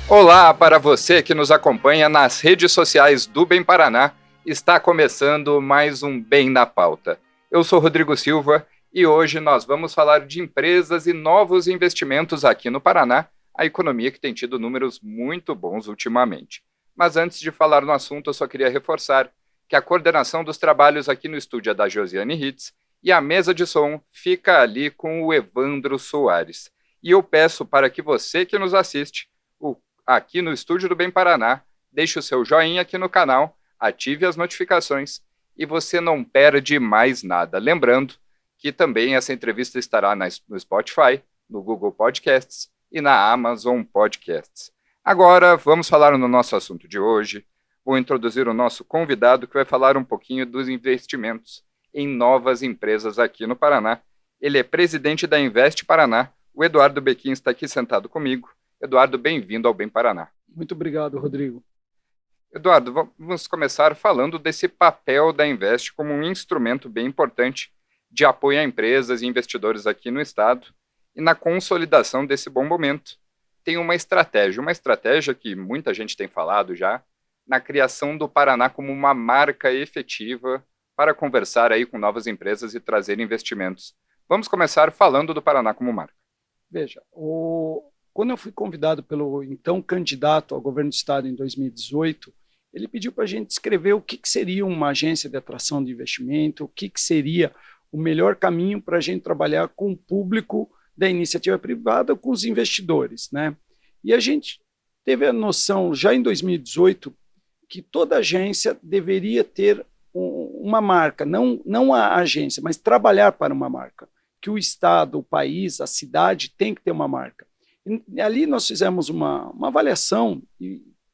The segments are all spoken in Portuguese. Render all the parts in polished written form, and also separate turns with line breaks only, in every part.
Olá para você que nos acompanha nas redes sociais do Bem Paraná. Está começando mais um Bem na Pauta. Eu sou Rodrigo Silva e hoje nós vamos falar de empresas e novos investimentos aqui no Paraná, a economia que tem tido números muito bons ultimamente. Mas antes de falar no assunto, eu só queria reforçar que a coordenação dos trabalhos aqui no estúdio é da Josiane Ritz e a mesa de som fica ali com o Evandro Soares. E eu peço para que você que nos assiste, aqui no estúdio do Bem Paraná, deixe o seu joinha aqui no canal, ative as notificações e você não perde mais nada. Lembrando que também essa entrevista estará no Spotify, no Google Podcasts e na Amazon Podcasts. Agora, vamos falar no nosso assunto de hoje. Vou introduzir o nosso convidado que vai falar um pouquinho dos investimentos em novas empresas aqui no Paraná. Ele é presidente da Invest Paraná. O Eduardo Bequim está aqui sentado comigo. Eduardo, bem-vindo ao Bem Paraná.
Muito obrigado, Rodrigo.
Eduardo, vamos começar falando desse papel da Invest como um instrumento bem importante de apoio a empresas e investidores aqui no estado e na consolidação desse bom momento. Tem uma estratégia que muita gente tem falado já, na criação do Paraná como uma marca efetiva para conversar aí com novas empresas e trazer investimentos. Vamos começar falando do Paraná como marca.
Veja, quando eu fui convidado pelo então candidato ao governo do estado em 2018, ele pediu para a gente escrever o que seria uma agência de atração de investimento, o que seria o melhor caminho para a gente trabalhar com o público da iniciativa privada, com os investidores, né? E a gente teve a noção, já em 2018, que toda agência deveria ter uma marca, não a agência, mas trabalhar para uma marca, que o estado, o país, a cidade tem que ter uma marca. E ali nós fizemos uma avaliação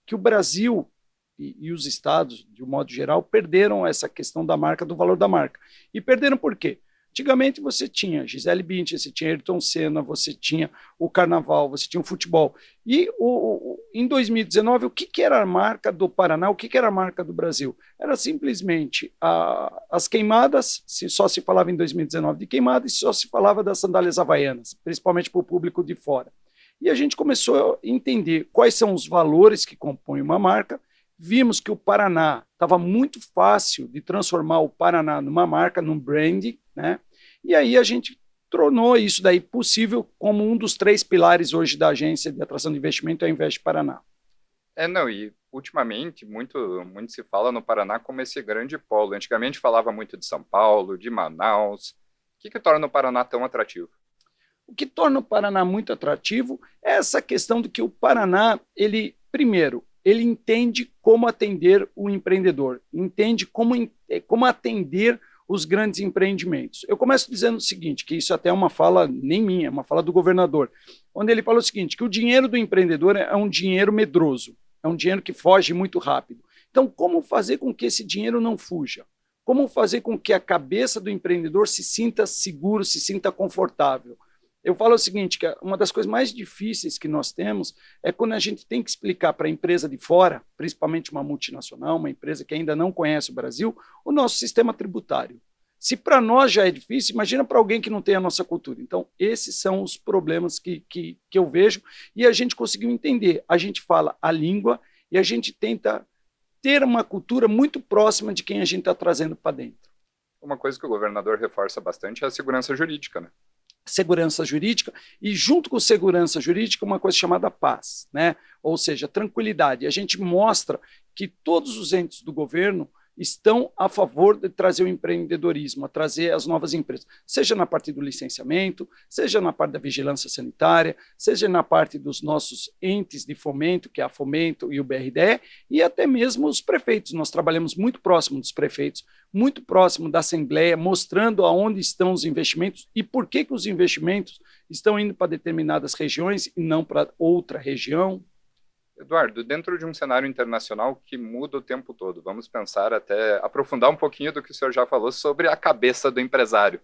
que o Brasil e os estados, de um modo geral, perderam essa questão da marca, do valor da marca. E perderam por quê? Antigamente você tinha Gisele Bündchen, você tinha Ayrton Senna, você tinha o carnaval, você tinha o futebol. E em 2019, o que era a marca do Paraná, o que era a marca do Brasil? Era simplesmente as queimadas, só se falava em 2019 de queimadas, e só se falava das sandálias havaianas, principalmente para o público de fora. E a gente começou a entender quais são os valores que compõem uma marca. Vimos que o Paraná estava muito fácil de transformar o Paraná numa marca, num brand, né? E aí a gente tornou isso daí possível como um dos 3 pilares hoje da agência de atração de investimento, a Invest Paraná.
E ultimamente muito se fala no Paraná como esse grande polo. Antigamente falava muito de São Paulo, de Manaus. O que torna o Paraná tão atrativo?
O que torna o Paraná muito atrativo é essa questão de que o Paraná, primeiro, ele entende como atender o empreendedor, entende como atender os grandes empreendimentos. Eu começo dizendo o seguinte, que isso até é uma fala nem minha, é uma fala do governador, onde ele fala o seguinte, que o dinheiro do empreendedor é um dinheiro medroso, é um dinheiro que foge muito rápido. Então, como fazer com que esse dinheiro não fuja? Como fazer com que a cabeça do empreendedor se sinta seguro, se sinta confortável? Eu falo o seguinte, que uma das coisas mais difíceis que nós temos é quando a gente tem que explicar para a empresa de fora, principalmente uma multinacional, uma empresa que ainda não conhece o Brasil, o nosso sistema tributário. Se para nós já é difícil, imagina para alguém que não tem a nossa cultura. Então, esses são os problemas que eu vejo e a gente conseguiu entender. A gente fala a língua e a gente tenta ter uma cultura muito próxima de quem a gente está trazendo para dentro.
Uma coisa que o governador reforça bastante é a segurança jurídica, né?
Segurança jurídica e junto com segurança jurídica uma coisa chamada paz, né? Ou seja, tranquilidade. A gente mostra que todos os entes do governo estão a favor de trazer o empreendedorismo, a trazer as novas empresas, seja na parte do licenciamento, seja na parte da vigilância sanitária, seja na parte dos nossos entes de fomento, que é a Fomento e o BRDE, e até mesmo os prefeitos. Nós trabalhamos muito próximo dos prefeitos, muito próximo da Assembleia, mostrando aonde estão os investimentos e por que os investimentos estão indo para determinadas regiões e não para outra região.
Eduardo, dentro de um cenário internacional que muda o tempo todo, vamos pensar até aprofundar um pouquinho do que o senhor já falou sobre a cabeça do empresário.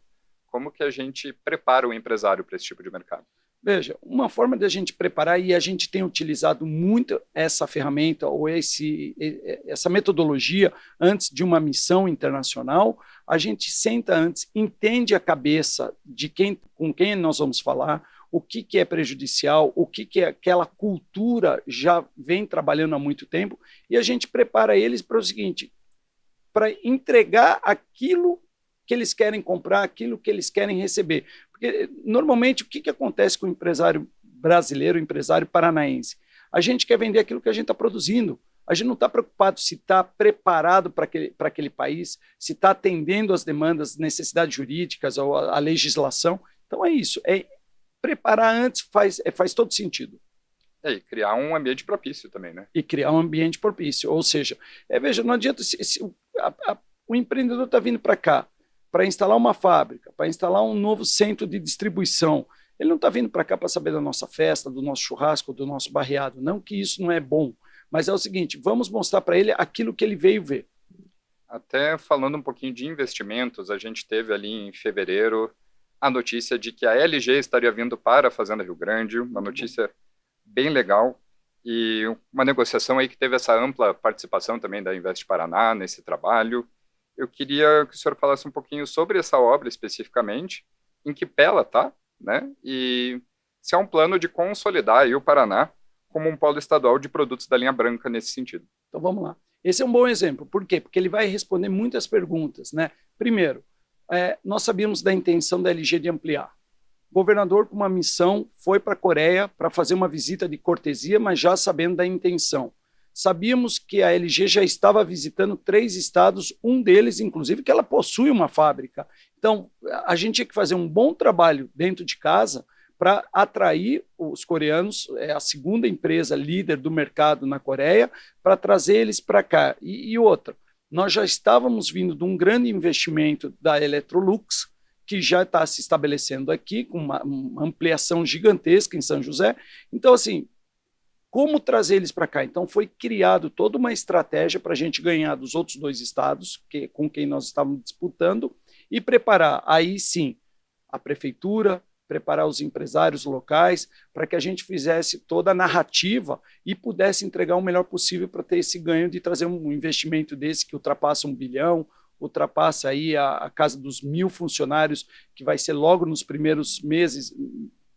Como que a gente prepara o empresário para esse tipo de mercado?
Veja, uma forma de a gente preparar, e a gente tem utilizado muito essa ferramenta ou essa metodologia antes de uma missão internacional, a gente senta antes, entende a cabeça de com quem nós vamos falar, o que é prejudicial, o que aquela cultura já vem trabalhando há muito tempo, e a gente prepara eles para o seguinte, para entregar aquilo que eles querem comprar, aquilo que eles querem receber. Porque, normalmente, o que acontece com o empresário brasileiro, o empresário paranaense? A gente quer vender aquilo que a gente está produzindo. A gente não está preocupado se está preparado para aquele país, se está atendendo às demandas, necessidades jurídicas ou a legislação. Então é isso. Preparar antes faz todo sentido.
E criar um ambiente propício também, né?
E criar um ambiente propício. Ou seja, veja, não adianta o empreendedor está vindo para cá para instalar uma fábrica, para instalar um novo centro de distribuição. Ele não está vindo para cá para saber da nossa festa, do nosso churrasco, do nosso barreado. Não que isso não é bom. Mas é o seguinte, vamos mostrar para ele aquilo que ele veio ver.
Até falando um pouquinho de investimentos, a gente teve ali em fevereiro a notícia de que a LG estaria vindo para a Fazenda Rio Grande, uma notícia bem legal, e uma negociação aí que teve essa ampla participação também da Invest Paraná nesse trabalho. Eu queria que o senhor falasse um pouquinho sobre essa obra especificamente, em que pé ela está, né? E se há um plano de consolidar aí o Paraná como um polo estadual de produtos da linha branca nesse sentido.
Então vamos lá. Esse é um bom exemplo. Por quê? Porque ele vai responder muitas perguntas, né? Primeiro, nós sabíamos da intenção da LG de ampliar. O governador, com uma missão, foi para a Coreia para fazer uma visita de cortesia, mas já sabendo da intenção. Sabíamos que a LG já estava visitando 3 estados, um deles, inclusive, que ela possui uma fábrica. Então, a gente tinha que fazer um bom trabalho dentro de casa para atrair os coreanos, é a segunda empresa líder do mercado na Coreia, para trazer eles para cá. E outra, nós já estávamos vindo de um grande investimento da Electrolux, que já está se estabelecendo aqui, com uma ampliação gigantesca em São José. Então, assim, como trazer eles para cá? Então, foi criado toda uma estratégia para a gente ganhar dos outros 2 estados, com quem nós estávamos disputando, e preparar, aí sim, a prefeitura, preparar os empresários locais, para que a gente fizesse toda a narrativa e pudesse entregar o melhor possível para ter esse ganho de trazer um investimento desse que ultrapassa 1 bilhão, ultrapassa aí a casa dos 1.000 funcionários, que vai ser logo nos primeiros meses,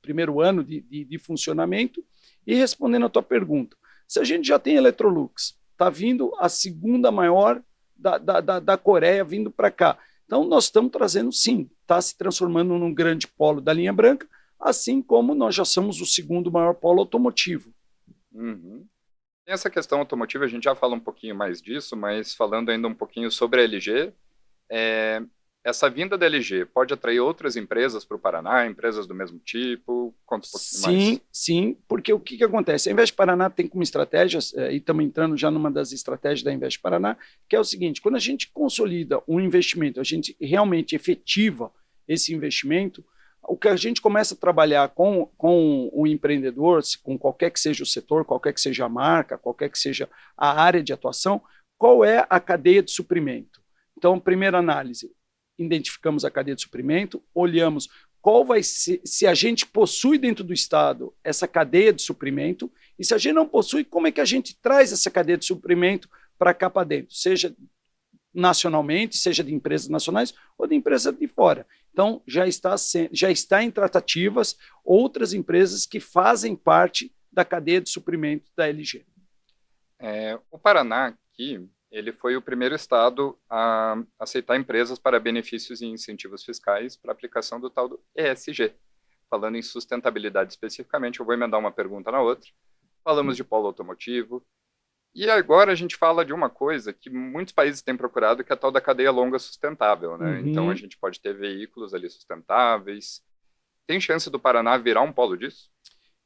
primeiro ano de funcionamento. E respondendo a tua pergunta, se a gente já tem Electrolux, está vindo a segunda maior da Coreia vindo para cá. Então, nós estamos trazendo, sim, está se transformando num grande polo da linha branca, assim como nós já somos o segundo maior polo automotivo.
Uhum. Essa questão automotiva, a gente já fala um pouquinho mais disso, mas falando ainda um pouquinho sobre a LG, essa vinda da LG pode atrair outras empresas para o Paraná, empresas do mesmo tipo? Conta um pouquinho mais.
Sim, porque o que acontece? A Invest Paraná tem como estratégia, e estamos entrando já numa das estratégias da Invest Paraná, que é o seguinte, quando a gente consolida um investimento, a gente realmente efetiva esse investimento, o que a gente começa a trabalhar com o empreendedor, com qualquer que seja o setor, qualquer que seja a marca, qualquer que seja a área de atuação, qual é a cadeia de suprimento? Então, primeira análise, identificamos a cadeia de suprimento, olhamos qual vai ser, se a gente possui dentro do Estado essa cadeia de suprimento, e se a gente não possui, como é que a gente traz essa cadeia de suprimento para cá para dentro, seja nacionalmente, seja de empresas nacionais ou de empresas de fora. Então, já está em tratativas outras empresas que fazem parte da cadeia de suprimento da LG.
O Paraná, aqui, ele foi o primeiro estado a aceitar empresas para benefícios e incentivos fiscais para aplicação do tal do ESG. Falando em sustentabilidade especificamente, eu vou emendar uma pergunta na outra. Falamos de polo automotivo. E agora a gente fala de uma coisa que muitos países têm procurado, que é a tal da cadeia longa sustentável, né?
Uhum.
Então a gente pode ter veículos ali sustentáveis. Tem chance do Paraná virar um polo disso?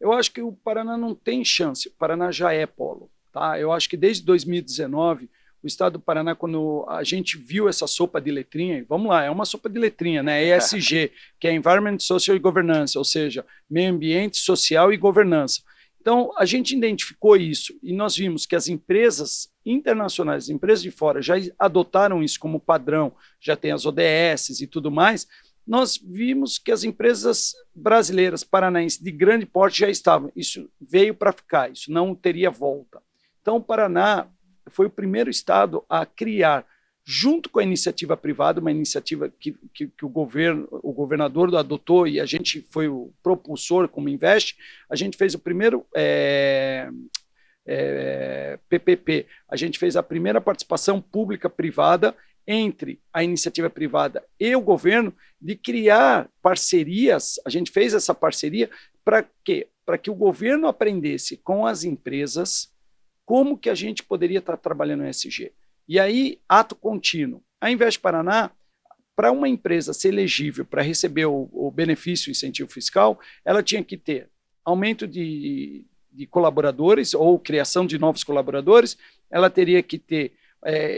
Eu acho que o Paraná não tem chance. O Paraná já é polo. Tá? Eu acho que desde 2019, o estado do Paraná, quando a gente viu essa sopa de letrinha, vamos lá, é uma sopa de letrinha, né? ESG, que é Environment, Social e Governance, ou seja, meio ambiente, social e governança. Então, a gente identificou isso e nós vimos que as empresas internacionais, as empresas de fora, já adotaram isso como padrão, já tem as ODS e tudo mais. Nós vimos que as empresas brasileiras, paranaenses, de grande porte já estavam. Isso veio para ficar, isso não teria volta. Então, o Paraná foi o primeiro estado a criar, junto com a iniciativa privada, uma iniciativa que o governador adotou e a gente foi o propulsor como Invest, a gente fez o primeiro PPP, a gente fez a primeira participação pública-privada entre a iniciativa privada e o governo de criar parcerias. A gente fez essa parceria para quê? Para que o governo aprendesse com as empresas como que a gente poderia estar trabalhando no ESG. E aí, ato contínuo. A Invest Paraná, para uma empresa ser elegível para receber o benefício, o incentivo fiscal, ela tinha que ter aumento de colaboradores ou criação de novos colaboradores, ela teria que ter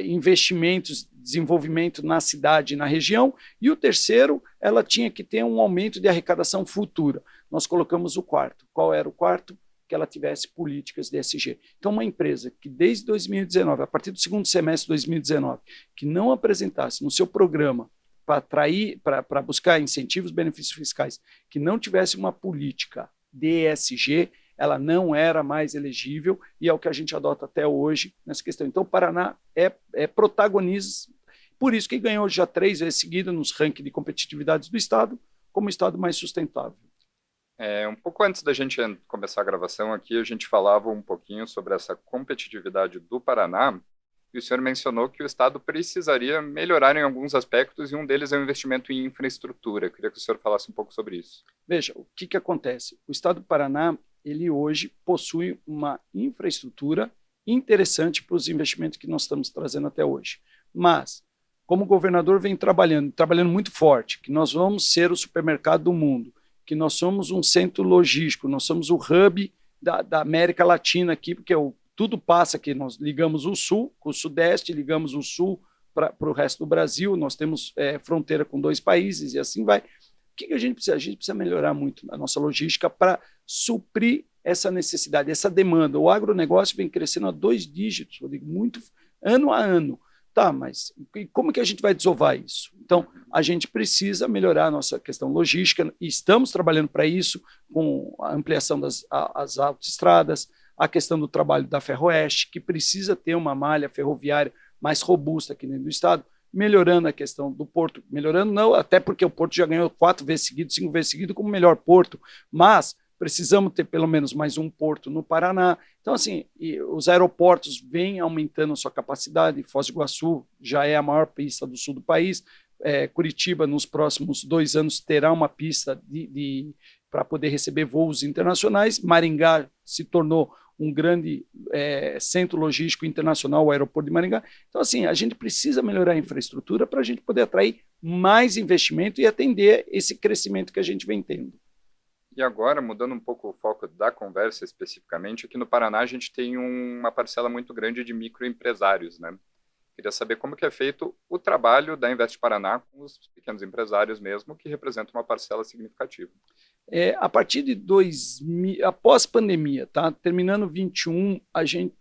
investimentos, desenvolvimento na cidade e na região, e o terceiro, ela tinha que ter um aumento de arrecadação futura. Nós colocamos o quarto. Qual era o quarto? Que ela tivesse políticas de ESG. Então, uma empresa que desde 2019, a partir do segundo semestre de 2019, que não apresentasse no seu programa para atrair, para buscar incentivos, benefícios fiscais, que não tivesse uma política de ESG, ela não era mais elegível, e é o que a gente adota até hoje nessa questão. Então, o Paraná é protagonista, por isso que ganhou já 3 vezes seguidas nos rankings de competitividade do Estado, como o Estado mais sustentável.
Um pouco antes da gente começar a gravação aqui, a gente falava um pouquinho sobre essa competitividade do Paraná, e o senhor mencionou que o Estado precisaria melhorar em alguns aspectos, e um deles é o investimento em infraestrutura. Eu queria que o senhor falasse um pouco sobre isso.
Veja, o que acontece? O Estado do Paraná, ele hoje possui uma infraestrutura interessante para os investimentos que nós estamos trazendo até hoje. Mas, como o governador vem trabalhando muito forte, que nós vamos ser o supermercado do mundo, que nós somos um centro logístico, nós somos o hub da América Latina aqui, porque tudo passa aqui, nós ligamos o sul com o sudeste, ligamos o sul para o resto do Brasil, nós temos fronteira com 2 países e assim vai. O que a gente precisa? A gente precisa melhorar muito a nossa logística para suprir essa necessidade, essa demanda. O agronegócio vem crescendo a 2 dígitos, muito ano a ano. Tá, mas como que a gente vai desovar isso? Então, a gente precisa melhorar a nossa questão logística e estamos trabalhando para isso com a ampliação das autoestradas, a questão do trabalho da Ferroeste, que precisa ter uma malha ferroviária mais robusta aqui dentro do estado, melhorando a questão do porto, melhorando não, até porque o porto já ganhou 4 vezes seguido, 5 vezes seguido como melhor porto, mas precisamos ter pelo menos mais um porto no Paraná. Então, assim, os aeroportos vêm aumentando a sua capacidade. Foz do Iguaçu já é a maior pista do sul do país. Curitiba, nos próximos 2 anos, terá uma pista para poder receber voos internacionais. Maringá se tornou um grande centro logístico internacional, o aeroporto de Maringá. Então, assim, a gente precisa melhorar a infraestrutura para a gente poder atrair mais investimento e atender esse crescimento que a gente vem tendo.
E agora, mudando um pouco o foco da conversa especificamente, aqui no Paraná a gente tem uma parcela muito grande de microempresários, né? Queria saber como que é feito o trabalho da Invest Paraná com os pequenos empresários mesmo, que representam uma parcela significativa.
A partir de 2000, após pandemia, tá? Terminando 21, a gente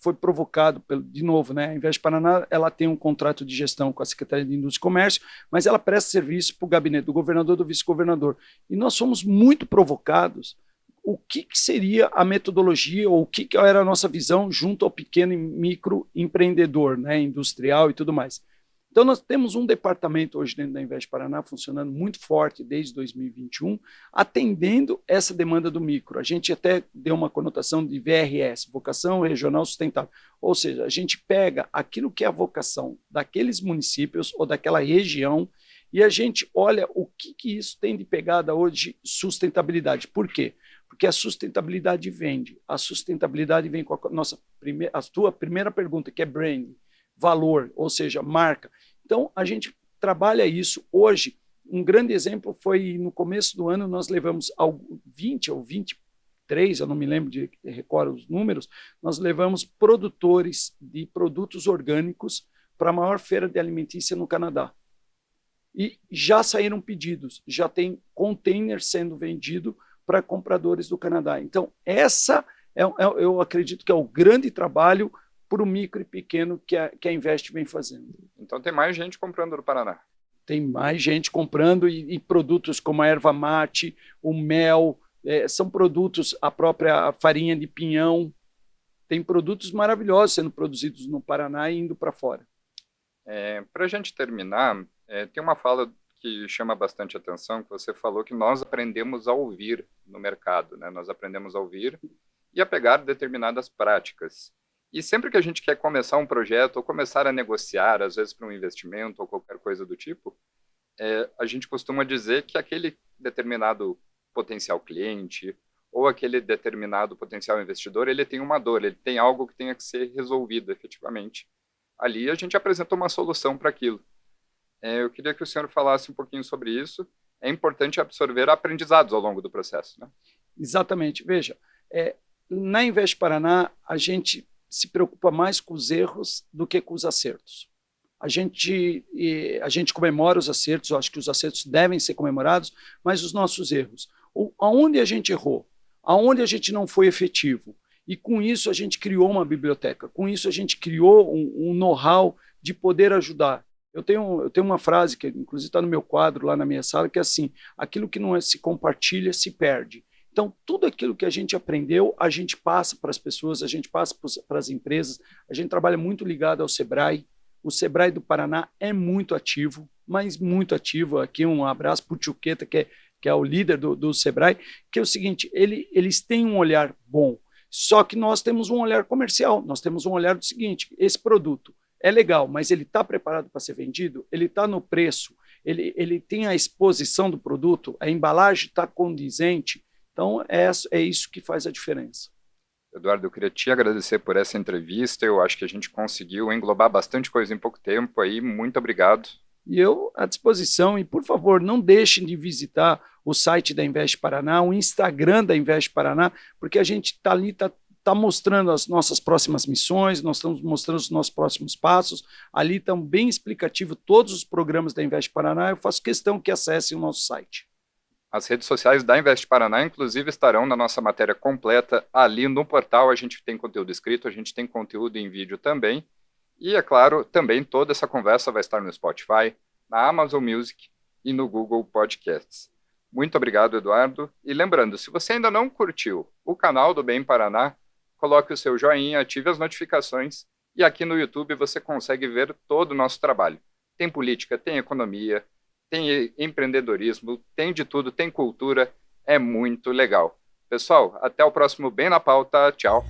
foi provocado, de novo, né? A Invest Paraná, ela tem um contrato de gestão com a Secretaria de Indústria e Comércio, mas ela presta serviço para o gabinete do governador e do vice-governador. E nós fomos muito provocados o que seria a metodologia ou o que era a nossa visão junto ao pequeno e microempreendedor, né? Industrial e tudo mais. Então, nós temos um departamento hoje dentro da Invest Paraná funcionando muito forte desde 2021, atendendo essa demanda do micro. A gente até deu uma conotação de VRS, Vocação Regional Sustentável. Ou seja, a gente pega aquilo que é a vocação daqueles municípios ou daquela região e a gente olha o que isso tem de pegada hoje, sustentabilidade. Por quê? Porque a sustentabilidade vende. A sustentabilidade vem com a tua primeira pergunta, que é brand, valor, ou seja, marca. Então, a gente trabalha isso. Hoje, um grande exemplo foi no começo do ano, nós levamos 20 ou 23, eu não me lembro de recordo os números, nós levamos produtores de produtos orgânicos para a maior feira de alimentícia no Canadá. E já saíram pedidos, já tem container sendo vendido para compradores do Canadá. Então, eu acredito que é o grande trabalho para o micro e pequeno que a Invest vem fazendo.
Então tem mais gente comprando no Paraná.
Tem mais gente comprando e produtos como a erva mate, o mel, são produtos, a própria farinha de pinhão, tem produtos maravilhosos sendo produzidos no Paraná e indo para fora.
Para a gente terminar, tem uma fala que chama bastante atenção, que você falou que nós aprendemos a ouvir no mercado, né? Nós aprendemos a ouvir e a pegar determinadas práticas. E sempre que a gente quer começar um projeto ou começar a negociar, às vezes para um investimento ou qualquer coisa do tipo, a gente costuma dizer que aquele determinado potencial cliente ou aquele determinado potencial investidor, ele tem uma dor, ele tem algo que tenha que ser resolvido efetivamente. Ali a gente apresentou uma solução para aquilo. Eu queria que o senhor falasse um pouquinho sobre isso. É importante absorver aprendizados ao longo do processo, né?
Exatamente. Veja, na Invest Paraná, a gente se preocupa mais com os erros do que com os acertos. A gente comemora os acertos, eu acho que os acertos devem ser comemorados, mas os nossos erros. Aonde a gente errou, aonde a gente não foi efetivo. E com isso a gente criou uma biblioteca, com isso a gente criou um know-how de poder ajudar. Eu tenho uma frase que inclusive está no meu quadro lá na minha sala, que é assim: aquilo que não se compartilha se perde. Então, tudo aquilo que a gente aprendeu, a gente passa para as pessoas, a gente passa para as empresas, a gente trabalha muito ligado ao Sebrae. O Sebrae do Paraná é muito ativo, mas muito ativo. Aqui um abraço para o Tchuqueta, que é o líder do Sebrae, que é o seguinte: eles têm um olhar bom, só que nós temos um olhar comercial, nós temos um olhar do seguinte: esse produto é legal, mas ele está preparado para ser vendido? Ele está no preço? Ele tem a exposição do produto? A embalagem está condizente? Então, é isso que faz a diferença.
Eduardo, eu queria te agradecer por essa entrevista. Eu acho que a gente conseguiu englobar bastante coisa em pouco tempo aí. Muito obrigado.
E eu à disposição. E, por favor, não deixem de visitar o site da Invest Paraná, o Instagram da Invest Paraná, porque a gente está ali, está mostrando as nossas próximas missões, nós estamos mostrando os nossos próximos passos. Ali estão bem explicativo todos os programas da Invest Paraná. Eu faço questão que acessem o nosso site.
As redes sociais da Invest Paraná, inclusive, estarão na nossa matéria completa ali no portal. A gente tem conteúdo escrito, a gente tem conteúdo em vídeo também. E, é claro, também toda essa conversa vai estar no Spotify, na Amazon Music e no Google Podcasts. Muito obrigado, Eduardo. E lembrando, se você ainda não curtiu o canal do Bem Paraná, coloque o seu joinha, ative as notificações e aqui no YouTube você consegue ver todo o nosso trabalho. Tem política, tem economia, tem empreendedorismo, tem de tudo, tem cultura, é muito legal. Pessoal, até o próximo Bem na Pauta, tchau.